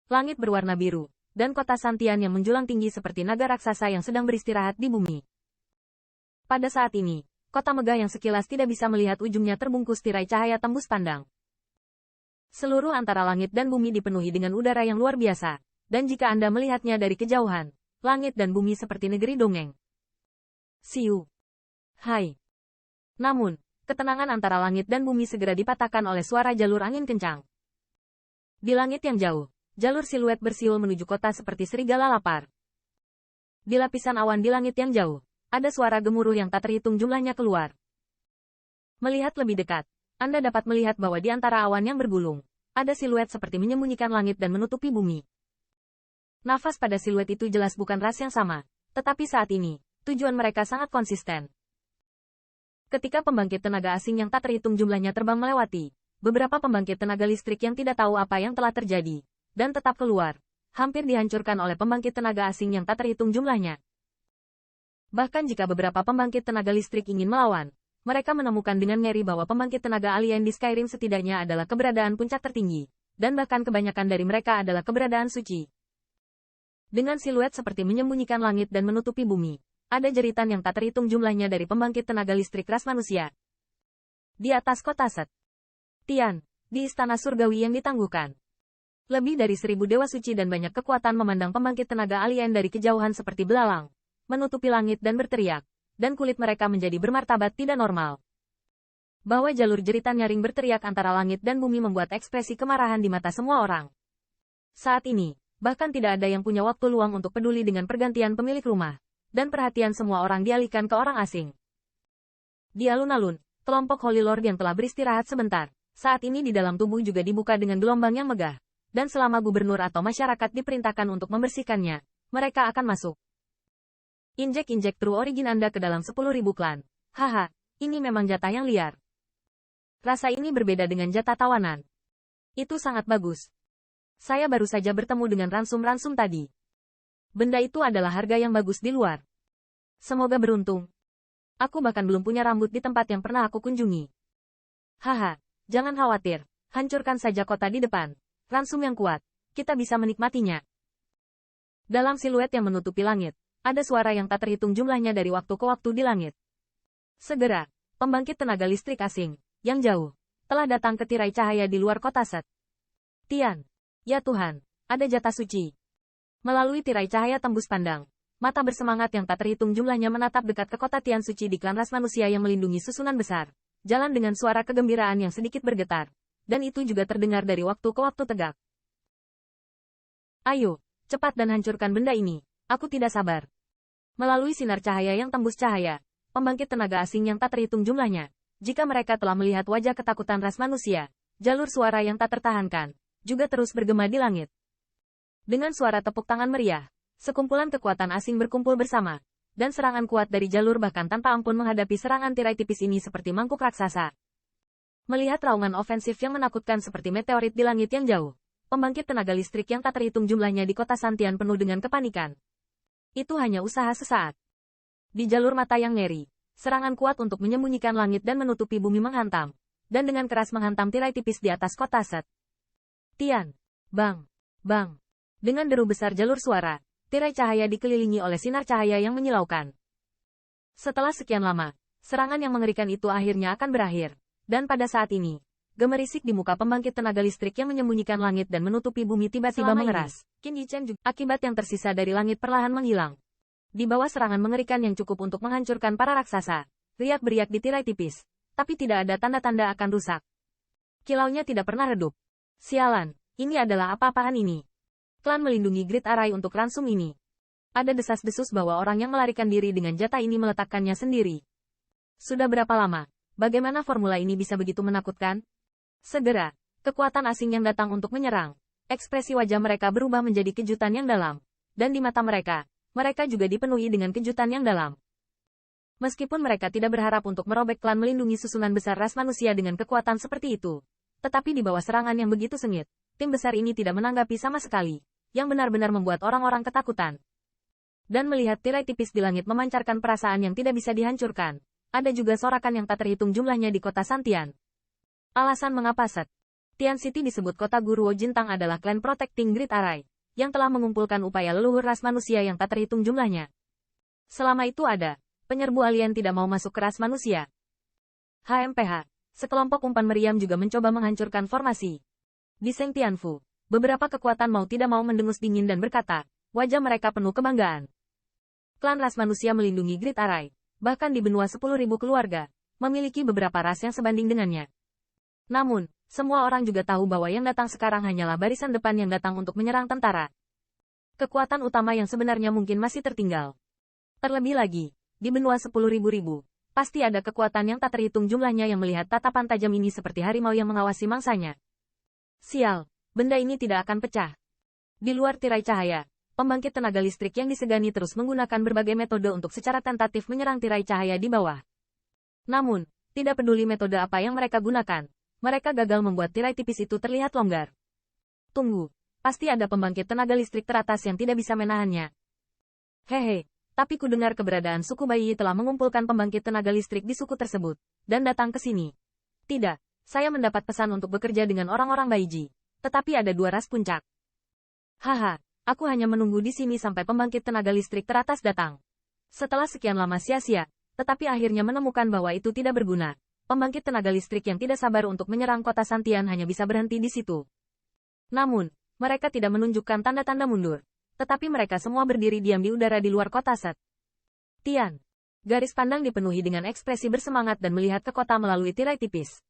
langit berwarna biru, dan kota Santian yang menjulang tinggi seperti naga raksasa yang sedang beristirahat di bumi. Pada saat ini, kota megah yang sekilas tidak bisa melihat ujungnya terbungkus tirai cahaya tembus pandang. Seluruh antara langit dan bumi dipenuhi dengan udara yang luar biasa, dan jika Anda melihatnya dari kejauhan, langit dan bumi seperti negeri dongeng. Siu. Hai. Namun, ketenangan antara langit dan bumi segera dipatahkan oleh suara jalur angin kencang. Di langit yang jauh, jalur siluet bersiul menuju kota seperti serigala lapar. Di lapisan awan di langit yang jauh, ada suara gemuruh yang tak terhitung jumlahnya keluar. Melihat lebih dekat, Anda dapat melihat bahwa di antara awan yang bergulung, ada siluet seperti menyembunyikan langit dan menutupi bumi. Nafas pada siluet itu jelas bukan ras yang sama, tetapi saat ini, tujuan mereka sangat konsisten. Ketika pembangkit tenaga asing yang tak terhitung jumlahnya terbang melewati, beberapa pembangkit tenaga listrik yang tidak tahu apa yang telah terjadi, dan tetap keluar, hampir dihancurkan oleh pembangkit tenaga asing yang tak terhitung jumlahnya. Bahkan jika beberapa pembangkit tenaga listrik ingin melawan, mereka menemukan dengan ngeri bahwa pembangkit tenaga alien di Skyrim setidaknya adalah keberadaan puncak tertinggi, dan bahkan kebanyakan dari mereka adalah keberadaan suci. Dengan siluet seperti menyembunyikan langit dan menutupi bumi, ada jeritan yang tak terhitung jumlahnya dari pembangkit tenaga listrik ras manusia. Di atas kota Set Tian, di istana surgawi yang ditangguhkan. Lebih dari 1000 dewa suci dan banyak kekuatan memandang pembangkit tenaga alien dari kejauhan seperti belalang, menutupi langit dan berteriak, dan kulit mereka menjadi bermartabat tidak normal. Bahwa jalur jeritan nyaring berteriak antara langit dan bumi membuat ekspresi kemarahan di mata semua orang. Saat ini, bahkan tidak ada yang punya waktu luang untuk peduli dengan pergantian pemilik rumah, dan perhatian semua orang dialihkan ke orang asing. Di alun-alun, kelompok Holy Lord yang telah beristirahat sebentar, saat ini di dalam tubuh juga dibuka dengan gelombang yang megah, dan selama gubernur atau masyarakat diperintahkan untuk membersihkannya, mereka akan masuk. Injek true origin Anda ke dalam 10.000 klan. Haha, ini memang jatah yang liar. Rasa ini berbeda dengan jatah tawanan. Itu sangat bagus. Saya baru saja bertemu dengan ransum-ransum tadi. Benda itu adalah harga yang bagus di luar. Semoga beruntung. Aku bahkan belum punya rambut di tempat yang pernah aku kunjungi. Haha. Jangan khawatir, hancurkan saja kota di depan. Ransum yang kuat, kita bisa menikmatinya. Dalam siluet yang menutupi langit, ada suara yang tak terhitung jumlahnya dari waktu ke waktu di langit. Segera, pembangkit tenaga listrik asing, yang jauh, telah datang ke tirai cahaya di luar kota Set Tian. Ya Tuhan, ada jatah suci. Melalui tirai cahaya tembus pandang, mata bersemangat yang tak terhitung jumlahnya menatap dekat ke kota Tian suci di klan ras manusia yang melindungi susunan besar. Jalan dengan suara kegembiraan yang sedikit bergetar, dan itu juga terdengar dari waktu ke waktu tegak. Ayo, cepat dan hancurkan benda ini, aku tidak sabar. Melalui sinar cahaya yang tembus cahaya, pembangkit tenaga asing yang tak terhitung jumlahnya, jika mereka telah melihat wajah ketakutan ras manusia, jalur suara yang tak tertahankan, juga terus bergema di langit. Dengan suara tepuk tangan meriah, sekumpulan kekuatan asing berkumpul bersama, dan serangan kuat dari jalur bahkan tanpa ampun menghadapi serangan tirai tipis ini seperti mangkuk raksasa. Melihat raungan ofensif yang menakutkan seperti meteorit di langit yang jauh, pembangkit tenaga listrik yang tak terhitung jumlahnya di kota Santian penuh dengan kepanikan. Itu hanya usaha sesaat. Di jalur mata yang ngeri, serangan kuat untuk menyembunyikan langit dan menutupi bumi menghantam, dan dengan keras menghantam tirai tipis di atas kota Set Tian. Bang! Bang! Dengan deru besar jalur suara, tirai cahaya dikelilingi oleh sinar cahaya yang menyilaukan. Setelah sekian lama, serangan yang mengerikan itu akhirnya akan berakhir. Dan pada saat ini, gemerisik di muka pembangkit tenaga listrik yang menyembunyikan langit dan menutupi bumi tiba-tiba mengeras. Qin Yichen juga. Akibat yang tersisa dari langit perlahan menghilang. Di bawah serangan mengerikan yang cukup untuk menghancurkan para raksasa, riak-beriak di tirai tipis, tapi tidak ada tanda-tanda akan rusak. Kilaunya tidak pernah redup. Sialan, ini adalah apa-apaan ini? Klan melindungi Great Array untuk ransum ini. Ada desas-desus bahwa orang yang melarikan diri dengan jatah ini meletakkannya sendiri. Sudah berapa lama? Bagaimana formula ini bisa begitu menakutkan? Segera, kekuatan asing yang datang untuk menyerang. Ekspresi wajah mereka berubah menjadi kejutan yang dalam. Dan di mata mereka, mereka juga dipenuhi dengan kejutan yang dalam. Meskipun mereka tidak berharap untuk merobek klan melindungi susunan besar ras manusia dengan kekuatan seperti itu. Tetapi di bawah serangan yang begitu sengit, tim besar ini tidak menanggapi sama sekali. Yang benar-benar membuat orang-orang ketakutan. Dan melihat tirai tipis di langit memancarkan perasaan yang tidak bisa dihancurkan. Ada juga sorakan yang tak terhitung jumlahnya di kota Santian. Alasan mengapa Set Tian City disebut kota Guruo Jintang adalah klan Protecting Great Array, yang telah mengumpulkan upaya leluhur ras manusia yang tak terhitung jumlahnya. Selama itu ada, penyerbu alien tidak mau masuk ke ras manusia. HMPH, sekelompok umpan meriam juga mencoba menghancurkan formasi. Di Seng Tianfu, beberapa kekuatan mau tidak mau mendengus dingin dan berkata, wajah mereka penuh kebanggaan. Klan ras manusia melindungi Great Array, bahkan di benua 10.000 keluarga, memiliki beberapa ras yang sebanding dengannya. Namun, semua orang juga tahu bahwa yang datang sekarang hanyalah barisan depan yang datang untuk menyerang tentara. Kekuatan utama yang sebenarnya mungkin masih tertinggal. Terlebih lagi, di benua 10.000, pasti ada kekuatan yang tak terhitung jumlahnya yang melihat tatapan tajam ini seperti harimau yang mengawasi mangsanya. Sial, benda ini tidak akan pecah. Di luar tirai cahaya, pembangkit tenaga listrik yang disegani terus menggunakan berbagai metode untuk secara tentatif menyerang tirai cahaya di bawah. Namun, tidak peduli metode apa yang mereka gunakan, mereka gagal membuat tirai tipis itu terlihat longgar. Tunggu, pasti ada pembangkit tenaga listrik teratas yang tidak bisa menahannya. Hehe, tapi ku dengar keberadaan suku Baiyi telah mengumpulkan pembangkit tenaga listrik di suku tersebut, dan datang ke sini. Tidak, saya mendapat pesan untuk bekerja dengan orang-orang Baiji, tetapi ada 2 ras puncak. Haha, aku hanya menunggu di sini sampai pembangkit tenaga listrik teratas datang. Setelah sekian lama sia-sia, tetapi akhirnya menemukan bahwa itu tidak berguna. Pembangkit tenaga listrik yang tidak sabar untuk menyerang kota Santian hanya bisa berhenti di situ. Namun, mereka tidak menunjukkan tanda-tanda mundur. Tetapi mereka semua berdiri diam di udara di luar kota Set. Tian. Garis pandang dipenuhi dengan ekspresi bersemangat dan melihat ke kota melalui tirai tipis.